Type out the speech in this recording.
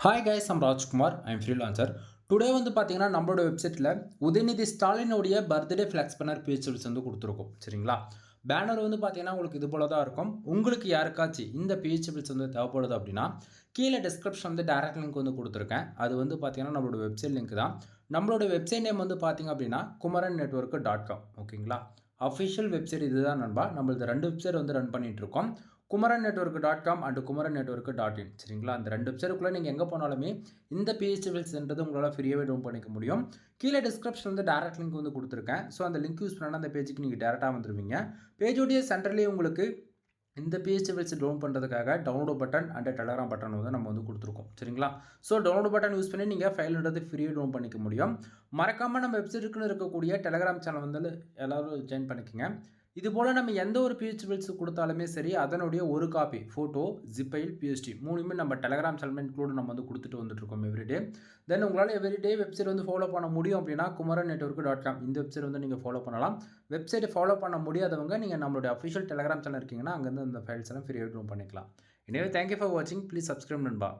Hi guys, I'm Rajkumar. I'm freelancer. Today வந்து பார்த்தீங்கன்னா நம்மளோட வெப்சைட்டில் உதயநிதி ஸ்டாலினுடைய பர்த்டே ஃப்ளெக்ஸ் பண்ணர் பிஹெச்எல்ஸ் வந்து கொடுத்துருக்கோம். சரிங்களா? பேனர் வந்து பார்த்தீங்கன்னா உங்களுக்கு இது போல தான் இருக்கும். உங்களுக்கு யாருக்காச்சும் இந்த பிஹெச்எல்ஸ் வந்து தேவைப்படுது அப்படின்னா கீழே டிஸ்கிரிப்ஷன் வந்து டேரக்ட் லிங்க் வந்து கொடுத்துருக்கேன். அது வந்து பார்த்தீங்கன்னா நம்மளோட வெப்சைட் லிங்க் தான். நம்மளோட வெப்சைட் நேம் வந்து பார்த்தீங்க அப்படின்னா குமரன் நெட்வொர்க்கு .com. ஓகேங்களா? அஃபிஷியல் வெப்சைட் இதுதான் நண்பா. நம்மளது 2 வெப்சைட் வந்து ரன் பண்ணிட்டு இருக்கோம். Kumaran network .com and Kumaran network .in. சரிங்களா? அந்த 2 வெப்சைட்டுக்குள்ளே நீங்கள் எங்கே போனாலுமே இந்த பிஹெச்எல்ஸ்ன்றது உங்களால் ஃப்ரீயாகவே டவுன் பண்ணிக்க முடியும். கீழே டிஸ்கிரிப்ஷன் வந்து டேரக்ட் லிங்க் வந்து கொடுத்துருக்கேன். ஸோ அந்த லிங்க் யூஸ் பண்ணால் அந்த பேஜுக்கு நீங்கள் டேரெக்டாக வந்துடுவீங்க. பேஜோடைய சென்டர்லேயே உங்களுக்கு இந்த பிஹெச்எல்ஸ் டவுன் பண்ணுறதுக்காக download button and Telegram button வந்து நம்ம வந்து கொடுத்துருக்கோம். சரிங்களா? ஸோ டவுன்லோட் பட்டன் யூஸ் பண்ணி நீங்கள் ஃபைல்ன்றது ஃப்ரீயாக டவுன் பண்ணிக்க முடியும். மறக்காமல் நம்ம வெப்சைட்டுக்குன்னு இருக்கக்கூடிய டெலகிராம் சேனல் வந்து எல்லோரும் ஜாயின் பண்ணிக்கோங்க. இது போல் நம்ம எந்த ஒரு பிஹெச்எல்ஸ் கொடுத்தாலுமே சரி, அதனுடைய ஒரு copy photo, zip file, PSD 3மே நம்ம டெலகிராம் சேனல் இன்க்ளூட் நம்ம வந்து கொடுத்துட்டு வந்துட்டுருக்கோம் எவ்ரிடே. தென் உங்களால் எவ்ரிடே வெப்சைட் வந்து ஃபாலோ பண்ண முடியும் அப்படின்னா குமரன் நெட்வொர்க் .com இந்த வெப்சைட் வந்து நீங்கள் ஃபாலோ பண்ணலாம். வெப்சைட்டை ஃபாலோ பண்ண முடியாதவங்க நீங்கள் நம்மளுடைய அஃபிஷியல் டெலகிராம் சேனல் இருக்கீங்கன்னா அங்கேருந்து அந்த ஃபைல்ஸ் எல்லாம் ஃப்ரீயாக டவுன் பண்ணிக்கலாம். எனவே தேங்க்யூ ஃபார் வாட்சிங். ப்ளீஸ் சப்ஸ்கிரைப் நண்பா.